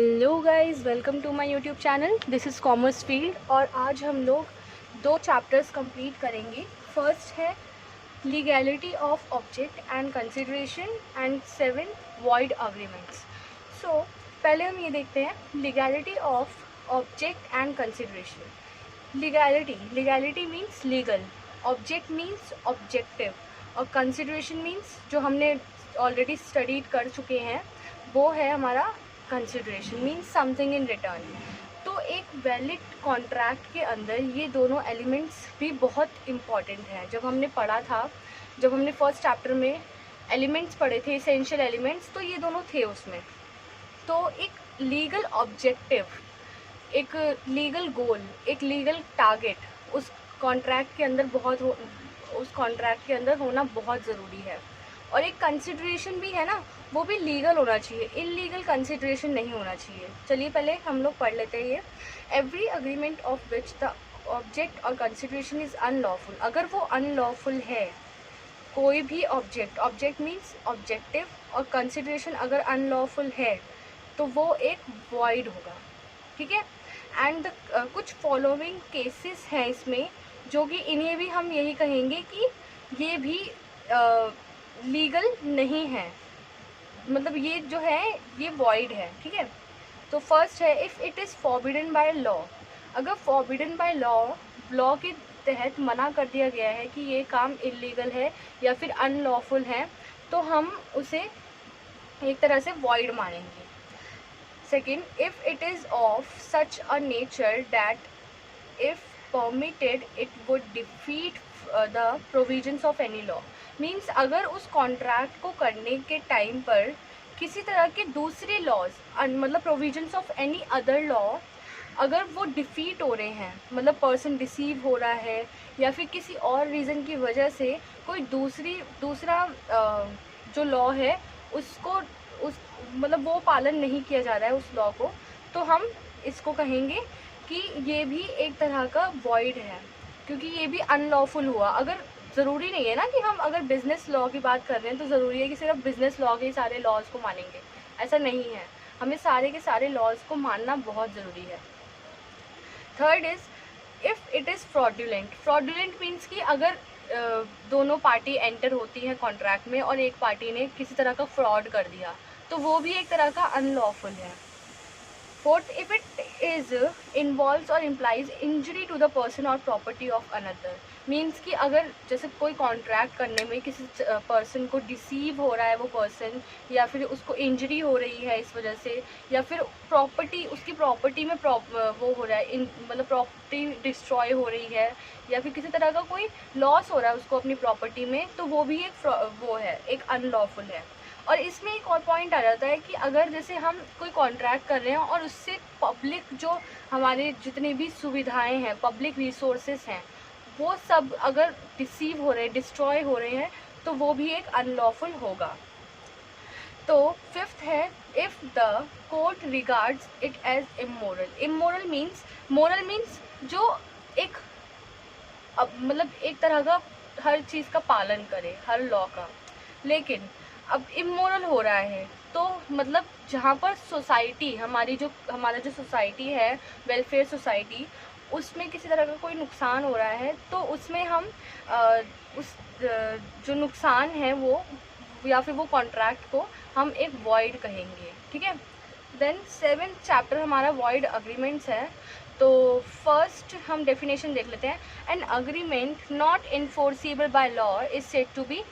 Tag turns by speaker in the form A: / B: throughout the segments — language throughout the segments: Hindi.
A: Hello guys, welcome to my YouTube channel. This is commerce field और आज हम लोग 2 चैप्टर्स कंप्लीट करेंगे। फर्स्ट है legality of object and consideration and 7 void agreements. So पहले हम ये देखते हैं legality of object and consideration. Legality means legal, object means objective और कंसिडरेशन मीन्स जो हमने ऑलरेडी स्टडीड कर चुके हैं वो है हमारा consideration means something in return. तो एक वैलिड कॉन्ट्रैक्ट के अंदर ये दोनों एलिमेंट्स भी बहुत इम्पॉर्टेंट हैं। जब हमने पढ़ा था, जब हमने फर्स्ट चैप्टर में एलिमेंट्स पढ़े थे, एसेंशियल एलिमेंट्स, तो ये दोनों थे उसमें। तो एक लीगल ऑब्जेक्टिव, एक लीगल गोल, एक लीगल टारगेट उस कॉन्ट्रैक्ट के अंदर होना बहुत ज़रूरी है। और एक कंसिडरेशन भी है ना, वो भी लीगल होना चाहिए, इलीगल कंसिडरेशन नहीं होना चाहिए। चलिए पहले हम लोग पढ़ लेते हैं ये। Every agreement of which the object और कंसिडरेशन इज़ अनलॉफुल। अगर वो अनलॉफुल है, कोई भी ऑब्जेक्ट मीन्स ऑब्जेक्टिव, और कंसिडरेशन अगर अनलॉफुल है तो वो एक वॉइड होगा, ठीक है। एंड कुछ फॉलोइंग केसेस हैं इसमें, जो कि इन्हें भी हम यही कहेंगे कि ये भी लीगल नहीं है, मतलब ये जो है ये वॉइड है, ठीक है। तो फर्स्ट है if it is forbidden by law. अगर फॉरबिडन बाय लॉ के तहत मना कर दिया गया है कि ये काम इलीगल है या फिर अनलॉफुल है, तो हम उसे एक तरह से वॉइड मानेंगे। Second, if it is of such a nature that if permitted it would defeat the provisions of any law. Means अगर उस कॉन्ट्रैक्ट को करने के टाइम पर किसी तरह के दूसरे लॉज, मतलब provisions of any other law, अगर वो डिफीट हो रहे हैं, मतलब पर्सन डिसीव हो रहा है या फिर किसी और रीज़न की वजह से कोई दूसरा जो लॉ है उसको उस मतलब वो पालन नहीं किया जा रहा है उस लॉ को, तो हम इसको कहेंगे कि ये भी एक तरह का वॉइड है, क्योंकि ये भी अनलॉफुल हुआ। अगर ज़रूरी नहीं है ना कि हम अगर बिज़नेस लॉ की बात कर रहे हैं तो ज़रूरी है कि सिर्फ बिज़नेस लॉ के सारे लॉज को मानेंगे, ऐसा नहीं है। हमें सारे के सारे लॉज को मानना बहुत ज़रूरी है। Third is if it is fraudulent means कि अगर दोनों पार्टी एंटर होती हैं कॉन्ट्रैक्ट में और एक पार्टी ने किसी तरह का फ्रॉड कर दिया, तो वो भी एक तरह का अनलॉफुल है। Fourth, if it is involves और implies injury to the person और प्रॉपर्टी ऑफ अनदर। मीन्स कि अगर जैसे कोई कॉन्ट्रैक्ट करने में किसी पर्सन को डिसीव हो रहा है वो पर्सन, या फिर उसको इंजरी हो रही है इस वजह से, या फिर उसकी प्रॉपर्टी में वो हो रहा है, मतलब प्रॉपर्टी डिस्ट्रॉय हो रही है, या फिर किसी तरह का कोई लॉस हो रहा है उसको अपनी प्रॉपर्टी में, तो वो भी एक अनलॉफुल है। और इसमें एक और पॉइंट आ जाता है कि अगर जैसे हम कोई कॉन्ट्रैक्ट कर रहे हैं और उससे पब्लिक जो हमारे जितनी भी सुविधाएं हैं, पब्लिक रिसोर्सेस हैं, वो सब अगर डिसीव हो रहे हैं, डिस्ट्रॉय हो रहे हैं, तो वो भी एक अनलॉफुल होगा। तो फिफ्थ है if the court regards it as immoral means जो एक मतलब एक तरह का हर चीज़ का पालन करे, हर लॉ का, लेकिन अब इमोरल हो रहा है, तो मतलब जहाँ पर सोसाइटी हमारा जो सोसाइटी है, वेलफेयर सोसाइटी, उसमें किसी तरह का कोई नुकसान हो रहा है, तो उसमें हम जो नुकसान है वो या फिर वो कॉन्ट्रैक्ट को हम एक वॉइड कहेंगे, ठीक है। देन 7th चैप्टर हमारा वॉइड अग्रीमेंट्स है। तो फर्स्ट हम डेफिनेशन देख लेते हैं। An agreement not enforceable by law is said to be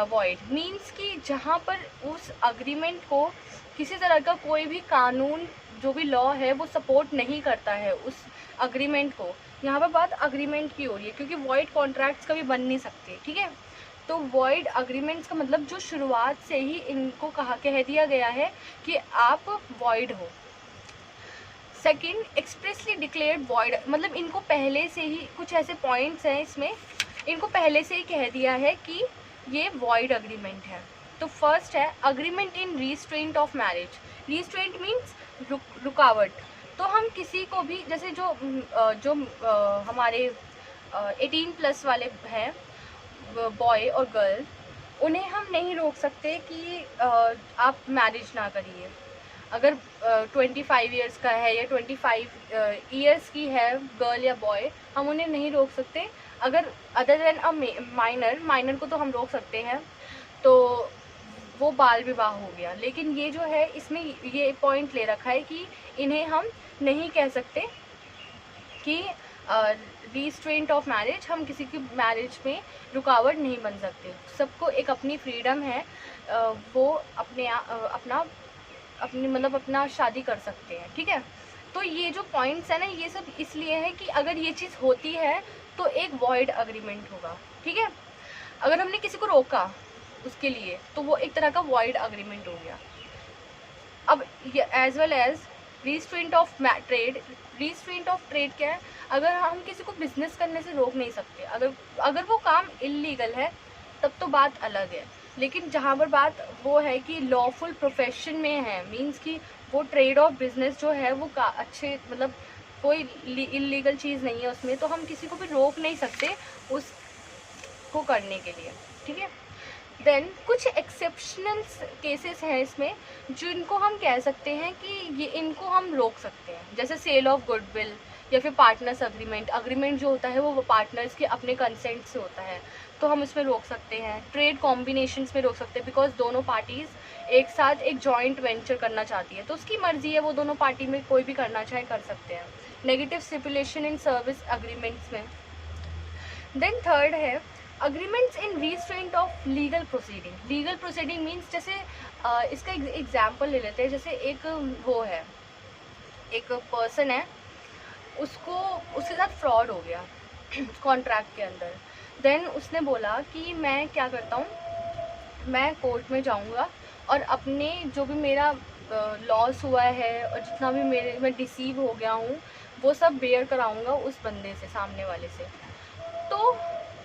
A: void. Means कि जहाँ पर उस अग्रीमेंट को किसी तरह का कोई भी कानून, जो भी लॉ है, वो सपोर्ट नहीं करता है उस अग्रीमेंट को। यहाँ पर बात अग्रीमेंट की हो रही है, क्योंकि वॉइड कॉन्ट्रैक्ट्स कभी बन नहीं सकते, ठीक है। तो वॉइड अग्रीमेंट्स का मतलब जो शुरुआत से ही इनको कह दिया गया है कि आप वॉइड हो। सेकेंड, एक्सप्रेसली डिक्लेयर्ड वॉइड, मतलब इनको पहले से ही कुछ ऐसे पॉइंट्स हैं इसमें, इनको पहले से ही कह दिया है कि ये वॉइड अग्रीमेंट है। तो फर्स्ट है agreement in restraint of marriage. Restraint means रुकावट। तो हम किसी को भी, जैसे जो हमारे 18+ वाले हैं, बॉय और गर्ल, उन्हें हम नहीं रोक सकते कि आप मैरिज ना करिए। अगर 25 ईयर्स का है या 25 ईयर्स की है गर्ल या बॉय, हम उन्हें नहीं रोक सकते। अगर अदर देन अ माइनर को तो हम रोक सकते हैं, तो वो बाल विवाह हो गया। लेकिन ये जो है इसमें ये पॉइंट ले रखा है कि इन्हें हम नहीं कह सकते कि रिस्ट्रेंट ऑफ मैरिज, हम किसी की मैरिज में रुकावट नहीं बन सकते। सबको एक अपनी फ्रीडम है, वो अपना शादी कर सकते हैं, ठीक है। तो ये जो पॉइंट्स है ना, ये सब इसलिए है कि अगर ये चीज़ होती है तो एक वॉइड अग्रीमेंट होगा, ठीक है। अगर हमने किसी को रोका उसके लिए तो वो एक तरह का वॉइड अग्रीमेंट हो गया। अब as well as restraint of trade. Restraint of trade क्या है? अगर हम किसी को बिजनेस करने से रोक नहीं सकते, अगर वो काम इलीगल है तब तो बात अलग है। लेकिन जहाँ पर बात वो है कि लॉफुल प्रोफेशन में है, मीन्स कि वो ट्रेड ऑफ बिजनेस जो है वो अच्छे, मतलब कोई इलीगल चीज़ नहीं है उसमें, तो हम किसी को भी रोक नहीं सकते उसको करने के लिए, ठीक है। देन कुछ एक्सेप्शनल केसेस हैं इसमें जिनको हम कह सकते हैं कि ये इनको हम रोक सकते हैं, जैसे सेल ऑफ गुडविल या फिर पार्टनर्स अग्रीमेंट जो होता है वो पार्टनर्स के अपने कंसेंट से होता है, तो हम उसमें रोक सकते हैं। ट्रेड कॉम्बिनेशंस में रोक सकते हैं, बिकॉज दोनों पार्टीज़ एक साथ एक जॉइंट वेंचर करना चाहती है, तो उसकी मर्जी है, वो दोनों पार्टी में कोई भी करना चाहे कर सकते हैं। Negative stipulation in service agreements में। देन थर्ड है agreements in restraint of legal proceeding. Legal proceeding means जैसे इसका एग्जाम्पल ले लेते हैं। जैसे एक वो है, एक पर्सन है, उसके साथ फ्रॉड हो गया कॉन्ट्रैक्ट के अंदर। देन उसने बोला कि मैं क्या करता हूँ, मैं कोर्ट में जाऊँगा और अपने जो भी मेरा लॉस हुआ है और जितना भी मैं डिसीव हो गया हूँ वो सब बेयर कराऊँगा उस बंदे से, सामने वाले से। तो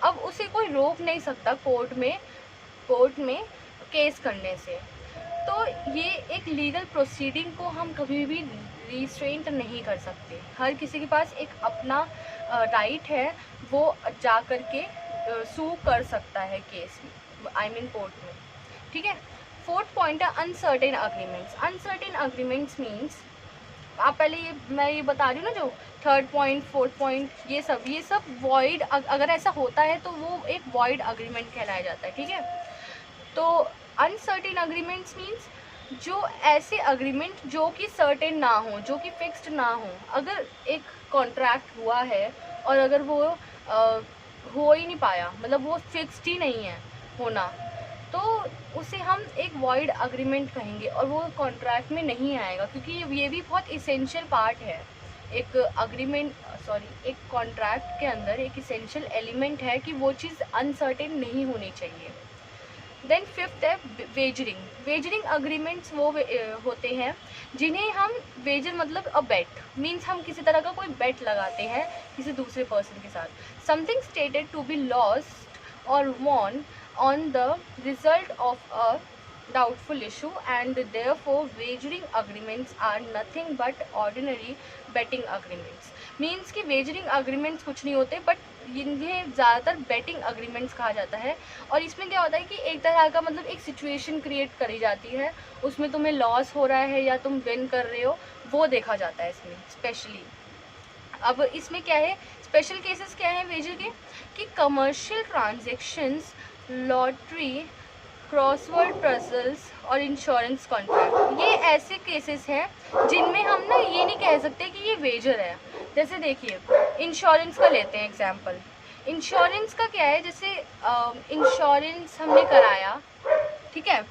A: अब उसे कोई रोक नहीं सकता कोर्ट में केस करने से। तो ये एक लीगल प्रोसीडिंग को हम कभी भी रिस्ट्रेंट नहीं कर सकते। हर किसी के पास एक अपना राइट है, वो जा कर के सू कर सकता है केस में, आई मीन कोर्ट में, ठीक है। फोर्थ पॉइंट है uncertain agreements. Uncertain agreements means, आप पहले मैं ये बता रही हूँ ना, जो थर्ड पॉइंट, फोर्थ पॉइंट, ये सब वॉइड, अगर ऐसा होता है तो वो एक वॉइड अग्रीमेंट कहलाया जाता है, ठीक है। तो अनसर्टेन अग्रीमेंट्स मीन्स जो ऐसे अग्रीमेंट जो कि सर्टेन ना हो, जो कि फिक्स्ड ना हो। अगर एक कॉन्ट्रैक्ट हुआ है और अगर वो हो ही नहीं पाया, मतलब वो फिक्स्ड ही नहीं है होना, तो उसे हम एक वॉइड अग्रीमेंट कहेंगे और वो कॉन्ट्रैक्ट में नहीं आएगा, क्योंकि ये भी बहुत इसेंशियल पार्ट है। एक एक कॉन्ट्रैक्ट के अंदर एक इसेंशियल एलिमेंट है कि वो चीज़ अनसर्टेन नहीं होनी चाहिए। देन फिफ्थ है वेजरिंग। वेजरिंग अग्रीमेंट्स वो होते हैं जिन्हें हम, वेजर मतलब अ बेट, मीन्स हम किसी तरह का कोई बेट लगाते हैं किसी दूसरे पर्सन के साथ। Something stated to be lost और won on the result of a doubtful issue, and therefore wagering agreements are nothing but ordinary betting agreements। means कि wagering agreements कुछ नहीं होते, बट इन्हें ज़्यादातर betting agreements कहा जाता है। और इसमें क्या होता है कि एक तरह का, मतलब एक सिचुएशन क्रिएट करी जाती है, उसमें तुम्हें लॉस हो रहा है या तुम विन कर रहे हो, वो देखा जाता है इसमें स्पेशली। अब इसमें क्या है, स्पेशल केसेस क्या है वेजर के, कि commercial transactions, lottery, crossword puzzles और इंश्योरेंस कॉन्ट्रैक्ट, ये ऐसे केसेस हैं जिनमें हम ना ये नहीं कह सकते कि ये वेजर है। जैसे देखिए, इंश्योरेंस का लेते हैं एग्जांपल। इंश्योरेंस का क्या है, जैसे इंश्योरेंस हमने कराया, ठीक है।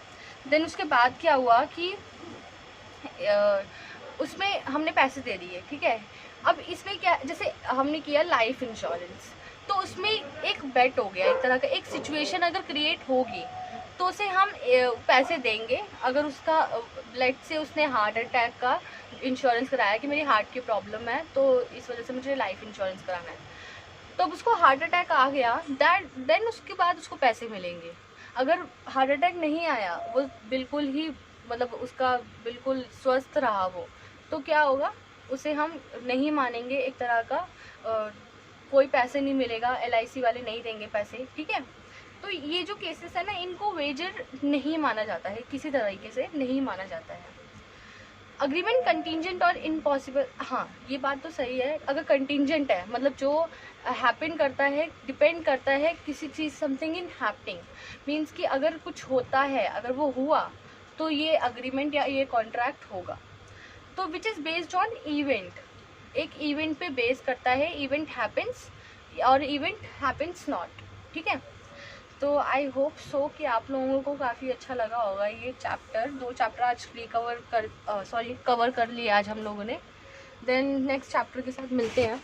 A: देन उसके बाद क्या हुआ कि उसमें हमने पैसे दे दिए, ठीक है। अब इसमें क्या, जैसे हमने किया लाइफ इंश्योरेंस, तो उसमें एक बेट हो गया, एक तरह का एक सिचुएशन अगर क्रिएट होगी तो उसे हम पैसे देंगे। अगर उसका लेट से उसने हार्ट अटैक का इंश्योरेंस कराया कि मेरी हार्ट की प्रॉब्लम है तो इस वजह से मुझे लाइफ इंश्योरेंस कराना है, तो अब उसको हार्ट अटैक आ गया, देन उसके बाद उसको पैसे मिलेंगे। अगर हार्ट अटैक नहीं आया, वो बिल्कुल ही, मतलब उसका बिल्कुल स्वस्थ रहा वो, तो क्या होगा, उसे हम नहीं मानेंगे, एक तरह का कोई पैसे नहीं मिलेगा, LIC वाले नहीं देंगे पैसे, ठीक है। तो ये जो केसेस है ना, इनको वेजर नहीं माना जाता है, किसी तरीके से नहीं माना जाता है। अग्रीमेंट कंटीजेंट और इम्पॉसिबल, हाँ ये बात तो सही है। अगर कंटीजेंट है मतलब जो हैपन करता है, डिपेंड करता है किसी चीज़, समथिंग इन हैपनिंग, मीन्स कि अगर कुछ होता है, अगर वो हुआ तो ये अग्रीमेंट या ये कॉन्ट्रैक्ट होगा। तो which is based on event, एक इवेंट पे बेस करता है, इवेंट हैपन्स और इवेंट हैपन्स नॉट, ठीक है। तो आई होप सो कि आप लोगों को काफ़ी अच्छा लगा होगा ये चैप्टर। 2 चैप्टर आज कवर कर लिए आज हम लोगों ने। देन नेक्स्ट चैप्टर के साथ मिलते हैं।